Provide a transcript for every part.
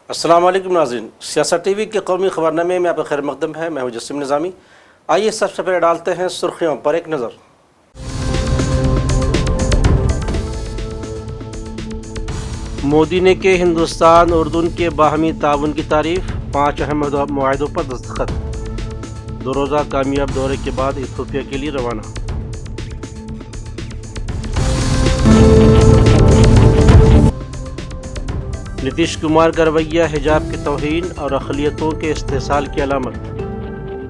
अस्सलाम वालेकुम नाज़रीन, सियासत टीवी के कौमी खबरनामे में आपका खैर मकदम है। मैं हूं जसीम निज़ामी। आइए सबसे पहले डालते हैं सुर्खियों पर एक नज़र। मोदी ने के हिंदुस्तान उर्दून के बाहमी ताउन की तारीफ, 5 अहम मुआहदों पर दस्तखत। 2 रोज़ा कामयाब दौरे के बाद इथियोपिया के लिए रवाना। नीतीश कुमार का रवैया हिजाब की तौहीन और अक़लियतों के इस्तेसाल की अलामत।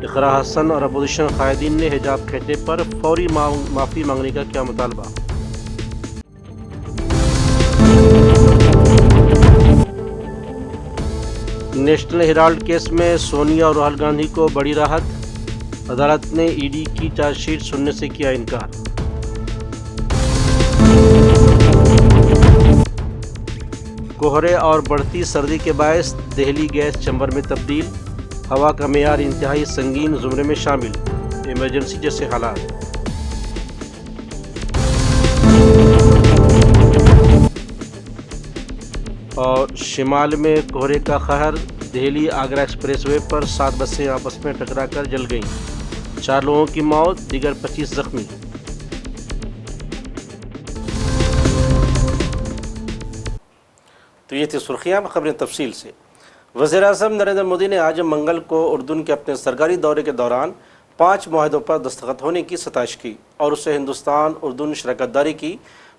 इक़रा हसन और अपोजिशन कायदीन ने हिजाब कहने पर फौरी माफ़ी मांगने का किया मुतालबा। नेशनल हेराल्ड केस में सोनिया और राहुल गांधी को बड़ी राहत। अदालत ने ईडी की चार्जशीट सुनने से किया इनकार। कोहरे और बढ़ती सर्दी के बायस दिल्ली गैस चैम्बर में तब्दील। हवा का मेयार इंतहाई संगीन ज़ुमरे में शामिल। इमरजेंसी जैसे हालात। और शिमाल में कोहरे का कहर। दिल्ली आगरा एक्सप्रेसवे पर 7 बसें आपस में टकराकर जल गईं। 4 लोगों की मौत, दीगर 25 जख्मी। तो ये थी सुर्खियाँ। खबरें तफसील से। वज़ीर-ए-आज़म नरेंद्र मोदी ने आज मंगल को उर्दून के अपने सरकारी दौरे के दौरान 5 मुआहदों पर दस्तखत होने की सताइश की और उसे हिंदुस्तान उर्दून शराकतदारी की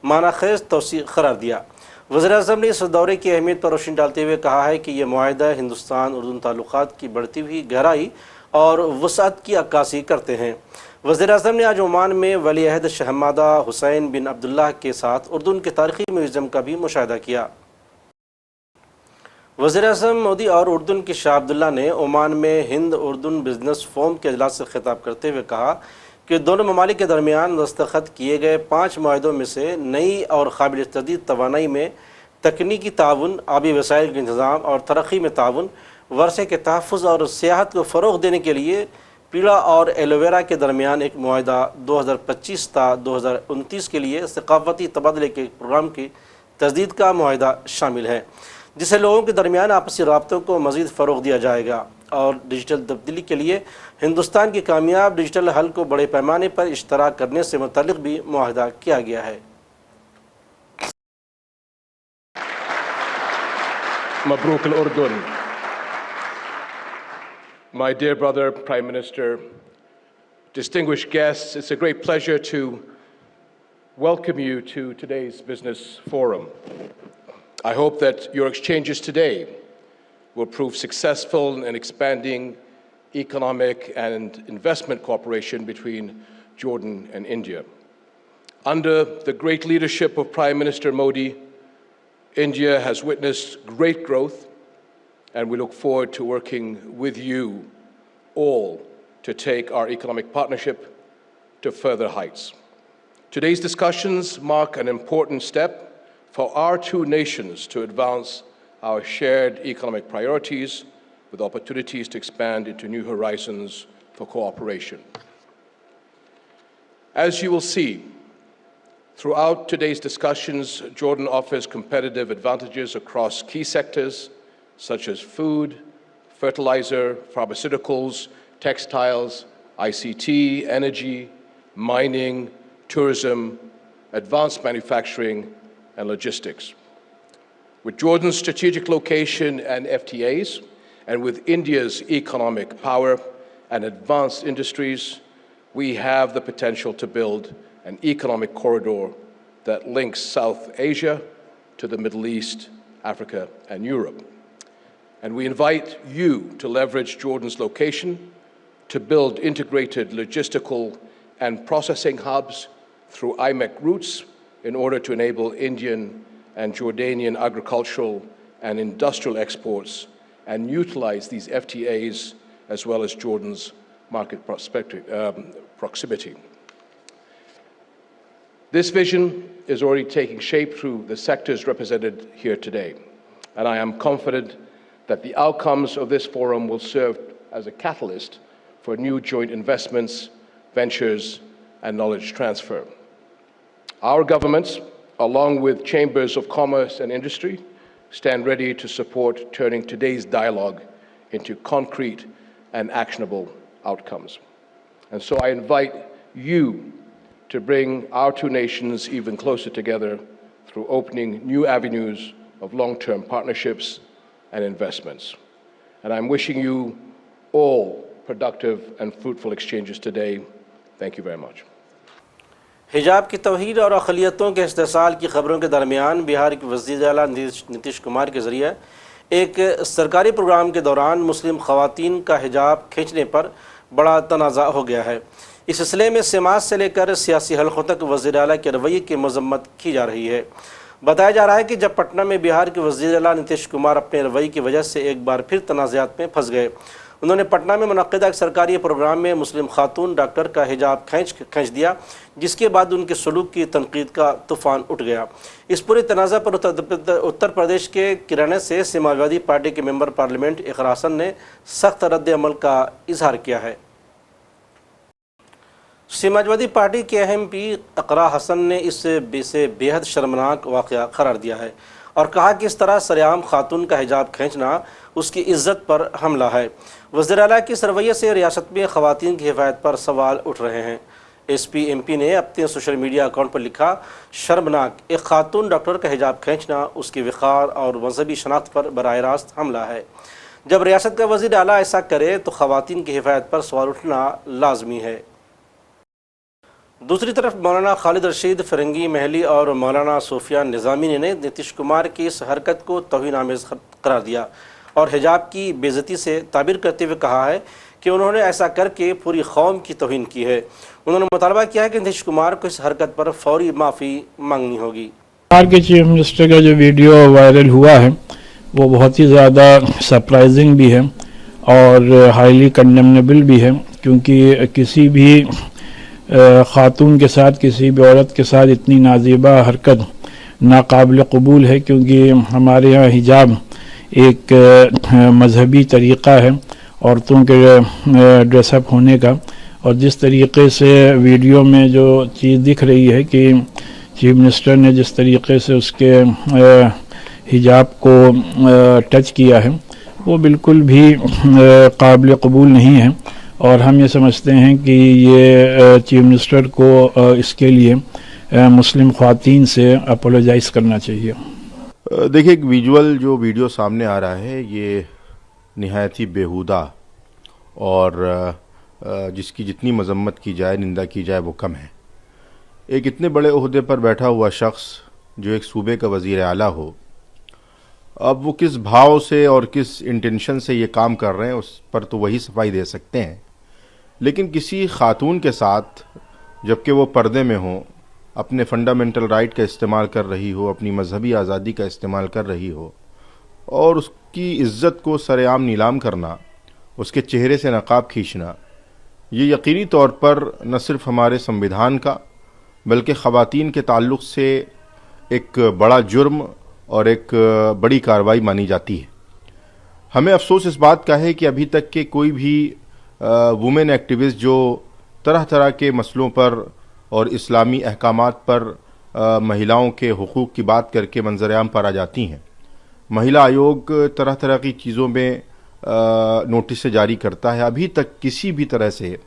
मानाखेज़ तौसीक़ करार दिया। वज़ीर-ए-आज़म ने इस दौरे की अहमियत पर रोशनी डालते हुए कहा है कि यह मुआहदा हिंदुस्तान उर्दून ताल्लुक़ात की बढ़ती हुई गहराई और वसअत की अक्कासी करते हैं। वज़ीर-ए-आज़म ने आज ओमान में वली-अहद शहज़ादा हुसैन बिन अब्दुल्लाह के साथ उर्दून के तारीख़ी म्यूज़ियम का भी मुशाहिदा किया। वज़ीर-ए-आज़म मोदी और उर्दून के शाह अब्दुल्ला ने ओमान में हिंद उर्दून बिजनेस फोरम के अजलास से खिताब करते हुए कहा कि दोनों ममालिक के दरमियान दस्तखत किए गए 5 मुआहदों में से नई और काबिल तजदीद तवानाई में तकनीकी ताउन, आबी वसाइल के इंतज़ाम और तरक्की में ताउन, वर्षे के तहफ़्फ़ुज़ और सियाहत को फ़रोग़ देने के लिए पीड़ा और एलोवेरा के दरमियान एक मुआहदा 2025 ता 2029 के लिए सक़ाफ़ती तबादले के प्रोग्राम की तजदीद का मुआहदा शामिल है, जिससे लोगों के दरमियान आपसी राब्तों को मज़ीद फ़रोग़ दिया जाएगा और डिजिटल तब्दीली के लिए हिंदुस्तान की कामयाब डिजिटल हल को बड़े पैमाने पर इश्तराक करने से मुतल्लिक़ भी मुआहदा किया गया है। Mabruk al-Urdun. My dear brother, Prime Minister, distinguished guests, it's a great pleasure to welcome you to today's business forum. I hope that your exchanges today will prove successful in expanding economic and investment cooperation between Jordan and India. Under the great leadership of Prime Minister Modi, India has witnessed great growth, and we look forward to working with you all to take our economic partnership to further heights. Today's discussions mark an important step for our two nations to advance our shared economic priorities with opportunities to expand into new horizons for cooperation. As you will see, throughout today's discussions, Jordan offers competitive advantages across key sectors such as food, fertilizer, pharmaceuticals, textiles, ICT, energy, mining, tourism, advanced manufacturing, and logistics. With Jordan's strategic location and FTAs, and with India's economic power and advanced industries, we have the potential to build an economic corridor that links South Asia to the Middle East, Africa, and Europe. And we invite you to leverage Jordan's location to build integrated logistical and processing hubs through IMEC routes in order to enable Indian and Jordanian agricultural and industrial exports and utilize these FTAs as well as Jordan's market proximity. This vision is already taking shape through the sectors represented here today, and I am confident that the outcomes of this forum will serve as a catalyst for new joint investments, ventures, and knowledge transfer. Our governments, along with chambers of commerce and industry, stand ready to support turning today's dialogue into concrete and actionable outcomes. And so I invite you to bring our two nations even closer together through opening new avenues of long-term partnerships and investments. And I'm wishing you all productive and fruitful exchanges today. Thank you very much. हिजाब की तौहीद और अक़लियतों के इस्तेसाल की खबरों के दरमियान बिहार के वज़ीर आला नीतीश कुमार के ज़रिए एक सरकारी प्रोग्राम के दौरान मुस्लिम ख़वातीन का हिजाब खींचने पर बड़ा तनाज़ा हो गया है। इस सिलसिले में समाज से लेकर सियासी हलक़ों तक वज़ीर आला के रवैये की मज़म्मत की जा रही है। बताया जा रहा है कि जब पटना में बिहार के वज़ीर आला नीतीश कुमार अपने रवैये की वजह से एक बार फिर तनाज़ात में फंस गए। उन्होंने पटना में मुनक़्क़िदा एक सरकारी प्रोग्राम में मुस्लिम खातून डॉक्टर का हिजाब खींच दिया, जिसके बाद उनके सलूक की तनकीद का तूफ़ान उठ गया। इस पूरे तनाज़ा पर उत्तर प्रदेश के किराने से समाजवादी पार्टी के मेंबर पार्लियामेंट इक़रा हसन ने सख्त रद्द अमल का इजहार किया है। समाजवादी पार्टी के अहम पी इक़रा हसन ने इसे बेहद शर्मनाक वाक़या करार दिया है और कहा कि इस तरह सरेआम खातून का हिजाब खींचना उसकी इज़्ज़त पर हमला है। वज़ीर आला की इस रवैये से रियासत में ख़वातीन की हिफाज़त पर सवाल उठ रहे हैं। SP MP ने अपने सोशल मीडिया अकाउंट पर लिखा, शर्मनाक, एक खातून डॉक्टर का हिजाब खींचना उसकी वक़ार और मजहबी शनाख्त पर बराह रास्त हमला है। जब रियासत का वज़ीर आला ऐसा करे तो ख़वातीन की हिफाज़त पर सवाल उठना लाजमी है। दूसरी तरफ मौलाना खालिद रशीद फ़िरंगी महली और मौलाना सूफियान निज़ामी ने नीतीश कुमार की इस हरकत को तौहीन आमेज़ करार दिया और हिजाब की बेइज्जती से ताबीर करते हुए कहा है कि उन्होंने ऐसा करके पूरी कौम की तौहीन की है। उन्होंने मुतालबा किया है कि नीतीश कुमार को इस हरकत पर फौरी माफ़ी मांगनी होगी। बिहार के चीफ मिनिस्टर का जो वीडियो वायरल हुआ है वो बहुत ही ज़्यादा सरप्राइजिंग भी है और हाईली कंडेमनेबल भी है, क्योंकि किसी भी ख़ातून के साथ, किसी भी औरत के साथ इतनी नाज़ीबा हरकत नाकाबिल कबूल है, क्योंकि हमारे यहाँ हिजाब एक मजहबी तरीक़ा है औरतों के ड्रेसअप होने का। और जिस तरीक़े से वीडियो में जो चीज़ दिख रही है कि चीफ मिनिस्टर ने जिस तरीक़े से उसके हिजाब को टच किया है वो बिल्कुल भी काबिल कबूल नहीं है और हम ये समझते हैं कि ये चीफ मिनिस्टर को इसके लिए मुस्लिम ख़वातीन से अपोलोजाइज़ करना चाहिए। देखिए, एक जो वीडियो सामने आ रहा है ये निहायत ही बेहुदा और जिसकी जितनी मजम्मत की जाए, निंदा की जाए वो कम है। एक इतने बड़े ओहदे पर बैठा हुआ शख्स जो एक सूबे का वज़ीर आला हो, अब वो किस भाव से और किस इंटेंशन से ये काम कर रहे हैं उस पर तो वही सफाई दे सकते हैं। लेकिन किसी खातून के साथ जबकि वो पर्दे में हो, अपने फंडामेंटल राइट का इस्तेमाल कर रही हो, अपनी मजहबी आज़ादी का इस्तेमाल कर रही हो और उसकी इज़्ज़त को सरेआम नीलाम करना, उसके चेहरे से नकाब खींचना, ये यकीनी तौर पर न सिर्फ हमारे संविधान का बल्कि ख़वातीन के ताल्लुक़ से एक बड़ा जुर्म और एक बड़ी कार्रवाई मानी जाती है। हमें अफसोस इस बात का है कि अभी तक के कोई भी वुमेन एक्टिविस्ट जो तरह तरह के मसलों पर और इस्लामी अहकामात पर महिलाओं के हुकूक़ की बात करके मंजर-ए-आम पर आ जाती हैं। महिला आयोग तरह तरह की चीज़ों में नोटिस जारी करता है। अभी तक किसी भी तरह से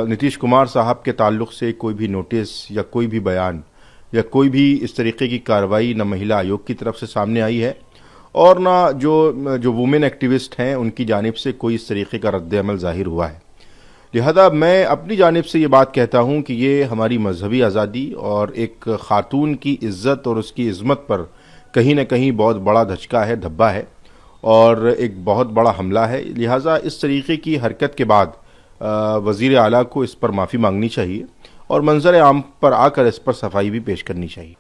नीतीश कुमार साहब के ताल्लुक़ से कोई भी नोटिस या कोई भी बयान या कोई भी इस तरीके की कार्रवाई न महिला आयोग की तरफ से सामने आई है और ना जो वुमेन एक्टिविस्ट हैं उनकी जानिब से कोई इस तरीके का रद्द अमल ज़ाहिर हुआ है। लिहाजा मैं अपनी जानिब से ये बात कहता हूँ कि ये हमारी मजहबी आज़ादी और एक ख़ातून की इज़्ज़त और उसकी इज़्ज़त पर कहीं न कहीं बहुत बड़ा धचका है, धब्बा है और एक बहुत बड़ा हमला है। लिहाजा इस तरीके की हरकत के बाद वज़ीर आला को इस पर माफ़ी मांगनी चाहिए और मंजर आम पर आकर इस पर सफाई भी पेश करनी चाहिए।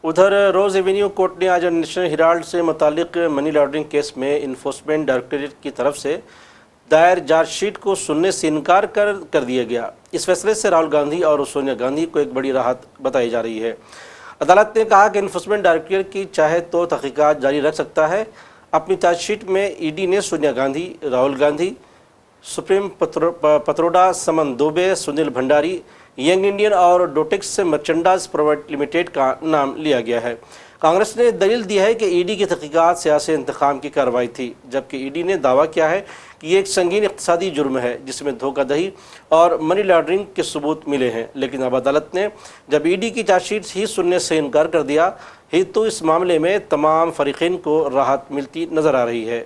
उधर रोज़ एवेन्यू कोर्ट ने आज नेशनल हेराल्ड से मुतालिक मनी लॉन्ड्रिंग केस में इन्फोर्समेंट डायरेक्टरेट की तरफ से दायर चार्जशीट को सुनने से इनकार कर दिया गया। इस फैसले से राहुल गांधी और सोनिया गांधी को एक बड़ी राहत बताई जा रही है। अदालत ने कहा कि इन्फोर्समेंट डायरेक्टरेट की चाहे तो तहकीकात जारी रख सकता है। अपनी चार्जशीट में ईडी ने सोनिया गांधी, राहुल गांधी, सुप्रीम पत्रोडा, समन दुबे, सुनील भंडारी, यंग इंडियन और डोटेक्स मर्चेंडाइज प्राइवेट लिमिटेड का नाम लिया गया है। कांग्रेस ने दलील दी है कि ईडी की तहकीकात सियासी इंतकाम की कार्रवाई थी, जबकि ईडी ने दावा किया है कि ये एक संगीन इक़्तिसादी जुर्म है जिसमें धोखाधड़ी और मनी लॉन्ड्रिंग के सबूत मिले हैं। लेकिन अब अदालत ने जब ईडी की चार्जशीट ही सुनने से इनकार कर दिया ही तो इस मामले में तमाम फरीक़ीन को राहत मिलती नज़र आ रही है।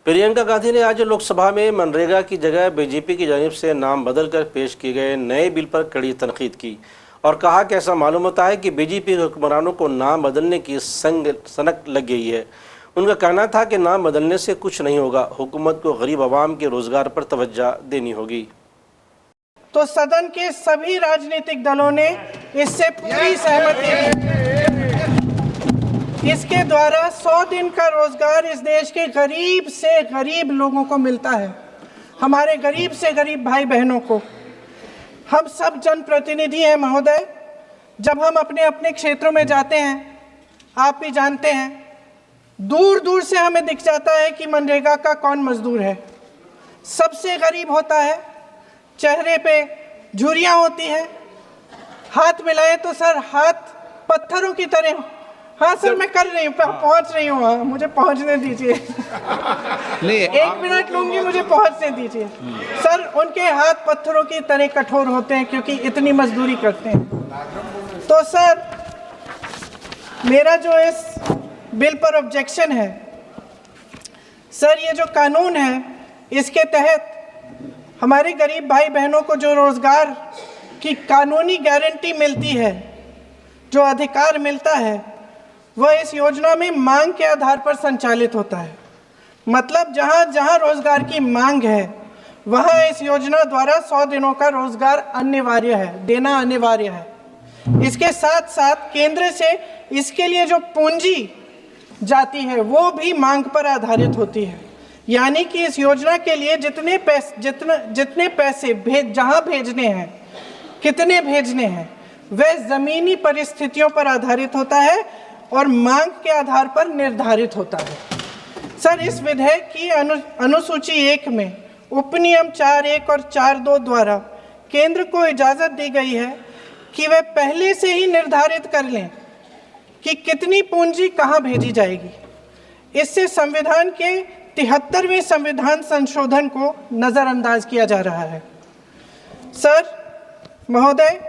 प्रियंका गांधी ने आज लोकसभा में मनरेगा की जगह बीजेपी की जानिब से नाम बदलकर पेश किए गए नए बिल पर कड़ी तनकीद की और कहा कि ऐसा मालूम होता है कि बीजेपी के हुक्मरानों को नाम बदलने की सनक लग गई है। उनका कहना था कि नाम बदलने से कुछ नहीं होगा, हुकूमत को गरीब आवाम के रोजगार पर तवज्जो देनी होगी। तो सदन के सभी राजनीतिक दलों ने इससे पूरी सहमति दी। इसके द्वारा 100 दिन का रोजगार इस देश के गरीब से गरीब लोगों को मिलता है, हमारे गरीब से गरीब भाई बहनों को। हम सब जनप्रतिनिधि हैं महोदय, जब हम अपने अपने क्षेत्रों में जाते हैं, आप भी जानते हैं, दूर दूर से हमें दिख जाता है कि मनरेगा का कौन मजदूर है। सबसे गरीब होता है, चेहरे पे झुर्रियाँ होती हैं, हाथ मिलाए तो सर हाथ पत्थरों की तरह। हाँ सर, मैं कर रही हूँ, पहुँच रही हूँ, हाँ मुझे पहुँचने दीजिए। नहीं, 1 मिनट लूँगी, मुझे पहुँचने दीजिए। सर उनके हाथ पत्थरों की तरह कठोर होते हैं क्योंकि इतनी मजदूरी करते हैं। तो सर मेरा जो इस बिल पर ऑब्जेक्शन है, सर ये जो कानून है इसके तहत हमारे गरीब भाई बहनों को जो रोजगार की कानूनी गारंटी मिलती है, जो अधिकार मिलता है, वह इस योजना में मांग के आधार पर संचालित होता है। मतलब जहां जहां रोजगार की मांग है वहां इस योजना द्वारा 100 दिनों का रोजगार अनिवार्य है, देना अनिवार्य है। इसके साथ साथ केंद्र से इसके लिए जो पूंजी जाती है वो भी मांग पर आधारित होती है। यानी कि इस योजना के लिए जितने पैसे जहां भेजने हैं, कितने भेजने हैं, वह जमीनी परिस्थितियों पर आधारित होता है और मांग के आधार पर निर्धारित होता है। सर इस विधेयक की अनुसूची 1 में उपनियम 4(1) और 4(2) द्वारा केंद्र को इजाजत दी गई है कि वह पहले से ही निर्धारित कर लें कि कितनी पूंजी कहां भेजी जाएगी। इससे संविधान के 73वें संविधान संशोधन को नजरअंदाज किया जा रहा है। सर महोदय,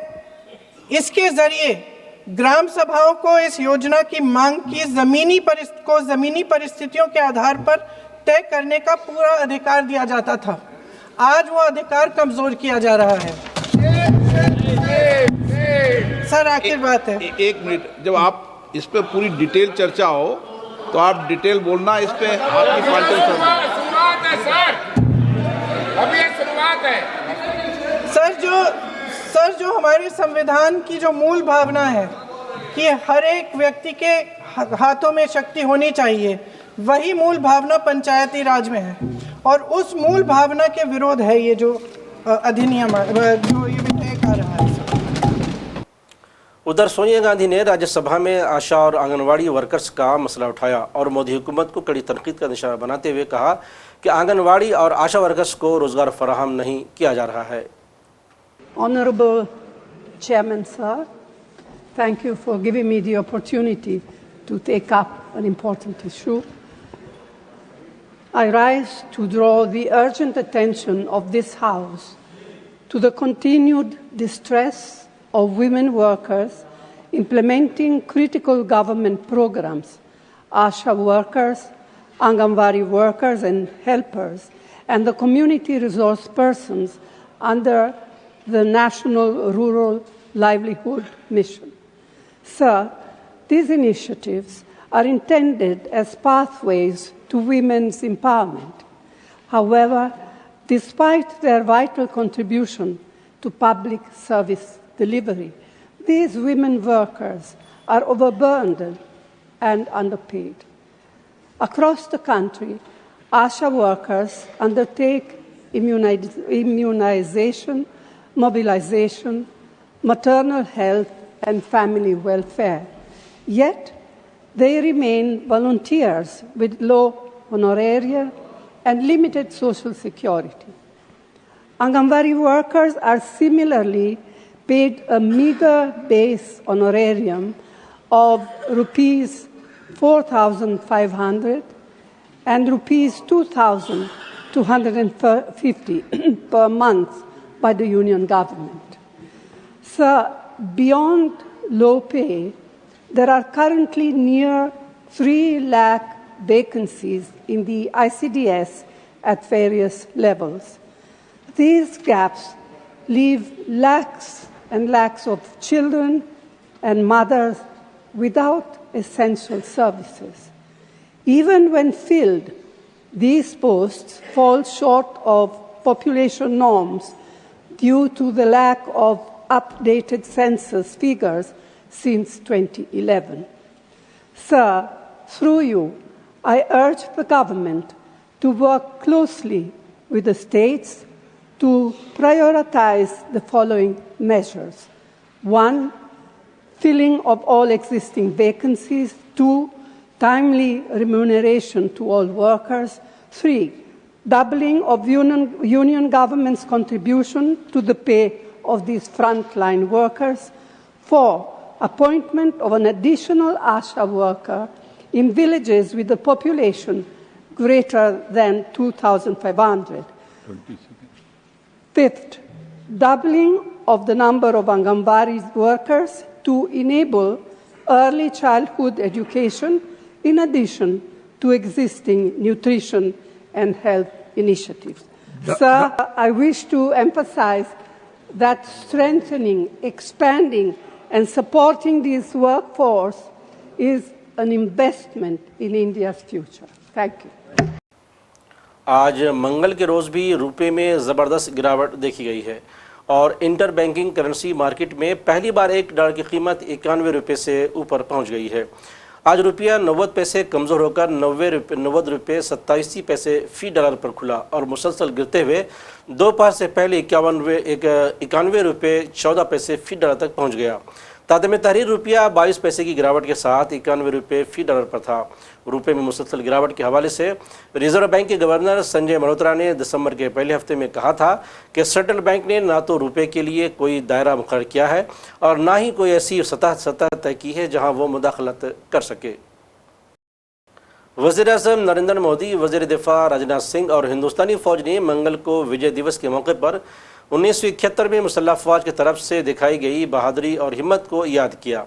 इसके जरिए ग्राम सभाओं को इस योजना की मांग की जमीनी परिस्थितियों के आधार पर तय करने का पूरा अधिकार दिया जाता था। आज वो अधिकार कमजोर किया जा रहा है। सर आखिर बात है, 1 मिनट, जब आप इस पे पूरी डिटेल चर्चा हो तो आप डिटेल बोलना। इस पे आपकी पार्टी शुरुआत है सर, अभी ये शुरुआत है। सर जो हमारे संविधान की जो मूल भावना है कि हर एक व्यक्ति के हाथों में शक्ति होनी चाहिए, वही मूल भावना पंचायती राज में है और उस मूल भावना के विरोध है ये जो अधिनियम जो ये विधेयक आ रहा है। उधर सोनिया गांधी ने राज्यसभा में आशा और आंगनवाड़ी वर्कर्स का मसला उठाया और मोदी हुकूमत को कड़ी तनकीद का निशाना बनाते हुए कहा कि आंगनवाड़ी और आशा वर्कर्स को रोजगार फराहम नहीं किया जा रहा है। Honorable Chairman, sir, thank you for giving me the opportunity to take up an important issue. I rise to draw the urgent attention of this House to the continued distress of women workers implementing critical government programs, ASHA workers, Anganwadi workers and helpers, and the community resource persons under the National Rural Livelihood Mission. Sir, these initiatives are intended as pathways to women's empowerment. However, despite their vital contribution to public service delivery, these women workers are overburdened and underpaid. Across the country, ASHA workers undertake immunization, mobilization, maternal health, and family welfare. Yet, they remain volunteers with low honorarium and limited social security. Anganwadi workers are similarly paid a meager base honorarium of rupees 4,500 and rupees 2,250 per month by the Union government. Sir, beyond low pay, there are currently near 3 lakh vacancies in the ICDS at various levels. These gaps leave lakhs and lakhs of children and mothers without essential services. Even when filled, these posts fall short of population norms due to the lack of updated census figures since 2011. Sir, through you, I urge the government to work closely with the states to prioritize the following measures. 1, filling of all existing vacancies. 2, timely remuneration to all workers. 3, doubling of union government's contribution to the pay of these frontline workers. 4, appointment of an additional ASHA worker in villages with a population greater than 2,500. 5th, doubling of the number of Anganwadi workers to enable early childhood education in addition to existing nutrition and health initiatives. Sir, I wish to emphasize that strengthening, expanding, and supporting this workforce is an investment in India's future. Thank you. आज मंगल के रोज़ भी रुपए में ज़बरदस्त गिरावट देखी गई है और इंटर बैंकिंग करेंसी मार्केट में पहली बार $1 की कीमत 91 रुपये से ऊपर पहुंच गई है। आज रुपया 90 पैसे कमज़ोर होकर 90 रुपये 87 पैसे फ़ी डॉलर पर खुला और मुसलसल गिरते हुए दोपहर से पहले 91 रुपये 14 पैसे फ़ी डॉलर तक पहुंच गया। तादमे तहरीर रुपया 22 पैसे की गिरावट के साथ 91 रुपये फ़ी डॉलर पर था। रुपये में मुसलसल गिरावट के हवाले से रिजर्व बैंक के गवर्नर संजय मल्होत्रा ने दिसंबर के पहले हफ्ते में कहा था कि सेंट्रल बैंक ने ना तो रुपये के लिए कोई दायरा मुकर्रर किया है और ना ही कोई ऐसी सतह तय की है जहां वो मुदाखलत कर सके। वज़ीर-ए-आज़म नरेंद्र मोदी, वज़ीर दिफा राजनाथ सिंह और हिंदुस्तानी फ़ौज ने मंगल को विजय दिवस के मौके पर 1971 में मुसल्लह अफ़वाज की तरफ से दिखाई गई बहादुरी और हिम्मत को याद किया।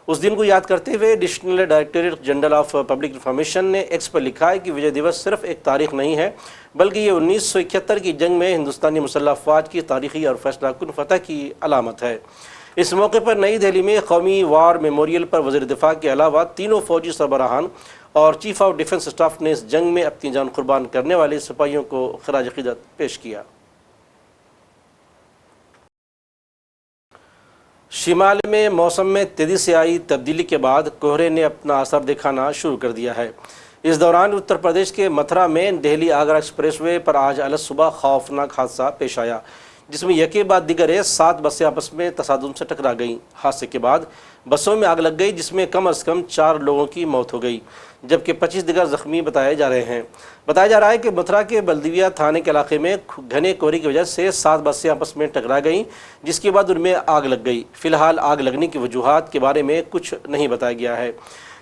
उस दिन को याद करते हुए additional directorate general of public information ने एक्स पर लिखा है कि विजय दिवस सिर्फ एक तारीख नहीं है बल्कि ये 1971 की जंग में हिंदुस्तानी मुसल्लह अफ़वाज की तारीखी और फैसला कुन फतह की अलामत है। इस मौके पर नई दिल्ली में कौमी वार मेमोरियल पर वज़ीर दिफा के अलावा तीनों फ़ौजी सरबराहान और चीफ ऑफ डिफेंस स्टाफ ने इस जंग में अपनी जान कुर्बान करने वाले सिपाहियों को खराज अक़ीदत पेश किया। शिमाल में मौसम में तेज़ी से आई तब्दीली के बाद कोहरे ने अपना असर दिखाना शुरू कर दिया है। इस दौरान उत्तर प्रदेश के मथुरा में दिल्ली आगरा एक्सप्रेसवे पर आज अलग सुबह खौफनाक हादसा पेश आया जिसमें यके बाद दिगर 7 बसें आपस में तसादुम से टकरा गईं। हादसे के बाद बसों में आग लग गई जिसमें कम से कम 4 लोगों की मौत हो गई जबकि 25 दिगर जख्मी बताए जा रहे हैं। बताया जा रहा है कि मथुरा के बल्दिया थाने के इलाके में घने कोहरे की वजह से 7 बसें आपस में टकरा गईं जिसके बाद उनमें आग लग गई। फिलहाल आग लगने की वजूहात के बारे में कुछ नहीं बताया गया है।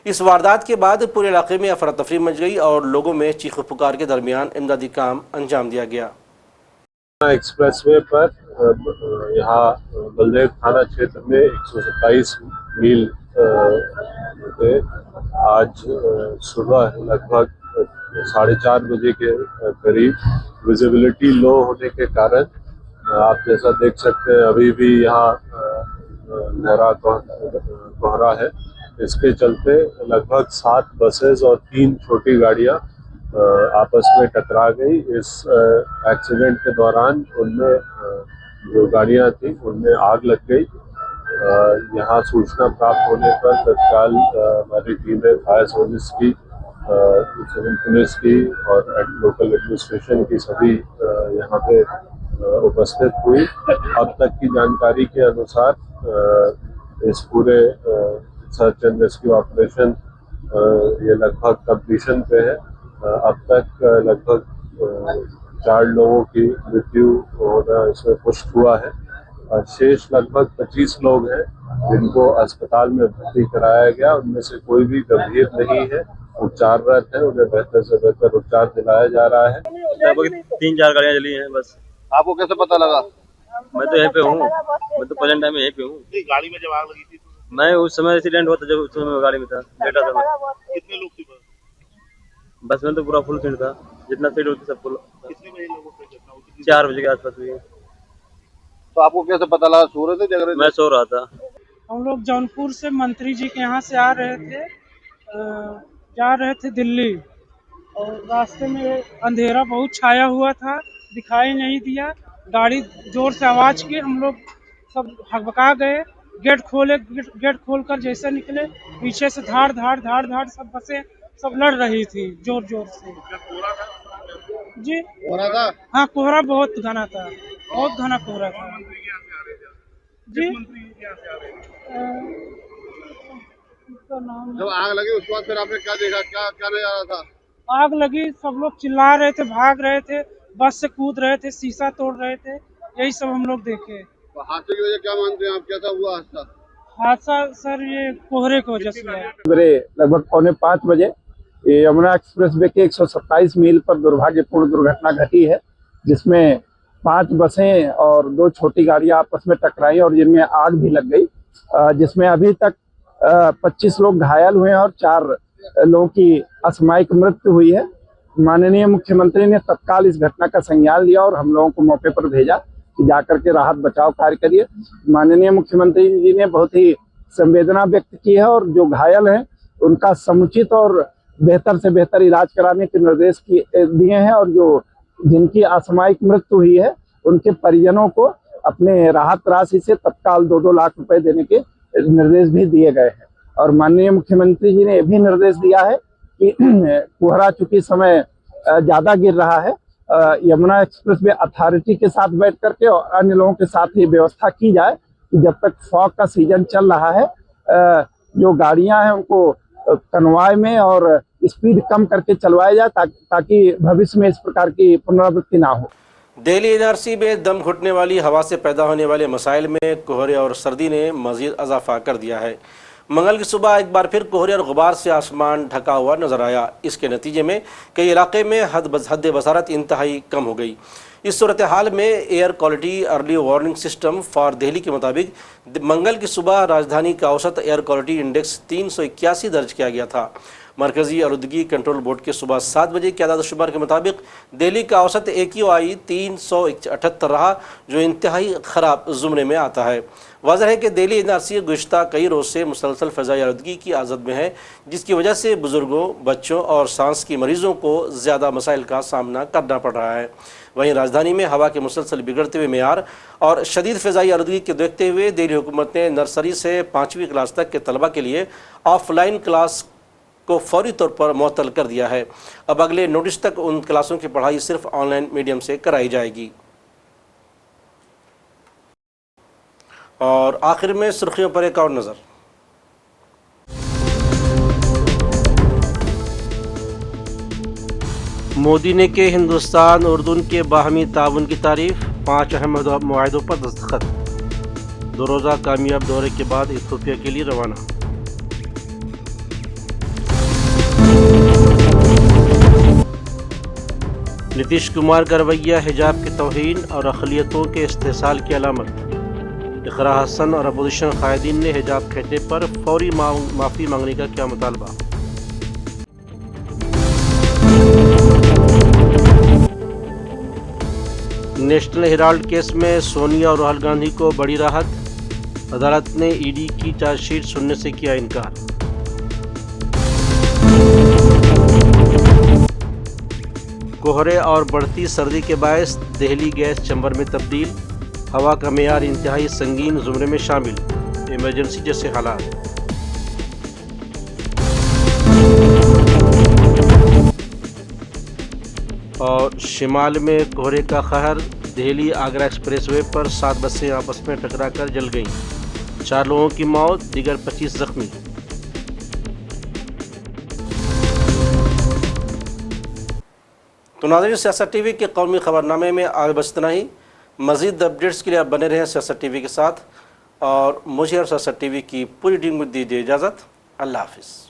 इस वारदात के बाद पूरे इलाके में अफरा तफरी मच गई और लोगों में चीख पुकार के दरमियान इमदादी काम अंजाम दिया गया। एक्सप्रेसवे पर यहाँ बलदेव थाना क्षेत्र में 127 मील पे आज सुबह लगभग 4:30 बजे के करीब विजिबिलिटी लो होने के कारण आप जैसा देख सकते हैं अभी भी यहाँ गहरा कोहरा है। इसके चलते लगभग 7 बसेस और 3 छोटी गाड़ियाँ आपस में टकरा गई। इस एक्सीडेंट के दौरान उनमें जो गाड़ियां थी उनमें आग लग गई। यहाँ सूचना प्राप्त होने पर तत्काल हमारी टीमें फायर सर्विस की, सिविल पुलिस की और लोकल एडमिनिस्ट्रेशन की सभी यहाँ पे उपस्थित हुई। अब तक की जानकारी के अनुसार इस पूरे सर्च एंड रेस्क्यू ऑपरेशन ये लगभग कंप्लीशन पे है। अब तक लगभग 4 लोगों की मृत्यु होना इसमें पुष्ट हुआ है शेष लगभग 25 लोग हैं जिनको अस्पताल में भर्ती कराया गया। उनमें से कोई भी गंभीर नहीं है, उपचाररत है, उन्हें बेहतर से बेहतर उपचार दिलाया जा रहा है। 3-4 गाड़ियाँ जली हैं बस। आपको कैसे पता लगा? मैं तो यहीं पे हूँ, मैं तो प्रेजेंट टाइम में यहीं पे हूँ। गाड़ी में जब आग लगी थी मैं उस समय एक्सीडेंट हुआ था, जब उस समय मैं गाड़ी में था, बैठा था मैं। कितने लोग थे? बस में तो पूरा फुल सीट था, जितना सीट होती सब फुल। कितने बजे लोगों को घटना हुई? 4 बजे के आसपास हुई है। तो आपको कैसे पता लगा? सो रहे थे, जग रहे थे? मैं सो रहा था। हम लोग जौनपुर से मंत्री जी के यहाँ से आ रहे थे, जा रहे थे दिल्ली, और रास्ते में अंधेरा बहुत छाया हुआ था, दिखाई नहीं दिया। गाड़ी जोर से आवाज़ की, हम लोग सब हकबका गए। गेट खोले, गेट खोलकर जैसे निकले, पीछे से धाड़ धाड़ धाड़ धाड़ सब बसें सब लड़ रही थी जोर जोर से। जी कोहरा था? हाँ, कोहरा बहुत घना था, बहुत घना कोहरा था। जी जब आग लगी उसके बाद फिर आपने क्या देखा? क्या क्या नजर आ रहा था? आग लगी, सब लोग चिल्ला रहे थे, भाग रहे थे, बस से कूद रहे थे, शीशा तोड़ रहे थे, यही सब हम लोग देखे। तो हादसे की वजह क्या मानते हैं आप? कैसा हुआ हादसा? हादसा सर ये कोहरे की वजह से हुआ। लगभग 4:45 बजे यमुना एक्सप्रेस वे के 127 मील पर दुर्भाग्यपूर्ण दुर्घटना घटी है, जिसमें 5 बसें और 2 छोटी गाड़ियां आपस में टकराई और जिनमें आग भी लग गई, जिसमें अभी तक 25 लोग घायल हुए हैं और 4 लोगों की असामयिक मृत्यु हुई है। माननीय मुख्यमंत्री ने तत्काल इस घटना का संज्ञान लिया और हम लोगों को मौके पर भेजा कि जाकर के राहत बचाव कार्य करिए। माननीय मुख्यमंत्री जी ने बहुत ही संवेदना व्यक्त की है और जो घायल हैं उनका समुचित और बेहतर से बेहतर इलाज कराने के निर्देश दिए हैं, और जो जिनकी असामयिक मृत्यु हुई है उनके परिजनों को अपने राहत राशि से तत्काल 2-2 लाख रुपए देने के निर्देश भी दिए गए हैं। और माननीय मुख्यमंत्री जी ने यह भी निर्देश दिया है कि कोहरा चूंकि समय ज्यादा गिर रहा है, यमुना एक्सप्रेस वे अथॉरिटी के साथ बैठ करके और अन्य लोगों के साथ ही व्यवस्था की जाए कि जब तक फॉग का सीजन चल रहा है, जो गाड़ियां हैं उनको कन्वॉय में और स्पीड कम करके चलवाया जाए ताकि भविष्य में इस प्रकार की पुनरावृत्ति ना हो। दिल्ली एनआरसी में दम घुटने वाली हवा से पैदा होने वाले मसाइल में कोहरे और सर्दी ने मजीद इजाफा कर दिया है। मंगल की सुबह एक बार फिर कोहरे और गुबार से आसमान ढका हुआ नजर आया। इसके नतीजे में कई इलाके में हद बसारत इंतहाई कम हो गई। इस सूरत हाल में air quality early warning system for Delhi के मुताबिक मंगल की सुबह राजधानी का औसत एयर क्वालिटी इंडेक्स 381 दर्ज किया गया था। मरकजी आलूदगी कंट्रोल बोर्ड के सुबह 7 बजे के आदाद शुमार के मुताबिक दिल्ली का औसत AQI 378 रहा, जो इंतहाई ख़राब ज़ुमरे में आता है। वाज़ह है कि दिल्ली एनआरसी गुज़िश्ता कई रोज़ से मुसलसल फ़ज़ाई आलूदगी की आज़द में है, जिसकी वजह से बुज़ुर्गों, बच्चों और सांस की मरीज़ों को ज़्यादा मसाइल का सामना करना पड़ रहा है। वहीं राजधानी में हवा के मुसलसल बिगड़ते हुए मेयार और शदीद फ़ज़ाई आलूदगी के देखते हुए दिल्ली हुकूमत ने नर्सरी से 5वीं क्लास तक के तलबा के लिए ऑफलाइन क्लास को फौरी तौर पर मुअत्तल कर दिया है। अब अगले नोटिस तक उन क्लासों की पढ़ाई सिर्फ ऑनलाइन मीडियम से कराई जाएगी। और आखिर में सुर्खियों पर एक और नज़र। मोदी ने के हिंदुस्तान उर्दून के बाहमी ताउन की तारीफ, 5 अहम मुआहदों पर दस्तखत। 2 रोज़ा कामयाब दौरे के बाद इथियोपिया के लिए रवाना। नीतीश कुमार का रवैया हिजाब की तौहीन और अक़लियतों के इस्तेहसाल की अलामत। इक़रा हसन और अपोजिशन कायदीन ने हिजाब कहने पर फौरी माफ़ी मांगने का किया मुतालबा। नेशनल हेराल्ड केस में सोनिया और राहुल गांधी को बड़ी राहत। अदालत ने ईडी की चार्जशीट सुनने से किया इनकार। कोहरे और बढ़ती सर्दी के बायस दिल्ली गैस चैम्बर में तब्दील। हवा का मेयार इंतहाई संगीन ज़ुमरे में शामिल। इमरजेंसी जैसे हालात। और शिमाल में कोहरे का कहर। दिल्ली आगरा एक्सप्रेसवे पर 7 बसें आपस में टकराकर जल गईं। 4 लोगों की मौत, दीगर 25 जख्मी। तो नाज़रीन, सियासत टीवी के कौमी खबरनामे में आज बस इतना ही। मज़ीद अपडेट्स के लिए आप बने रहें सियासत टीवी के साथ, और मुझे और सियासत टीवी की पूरी टीम को दीजिए इजाज़त। अल्लाह हाफिज़।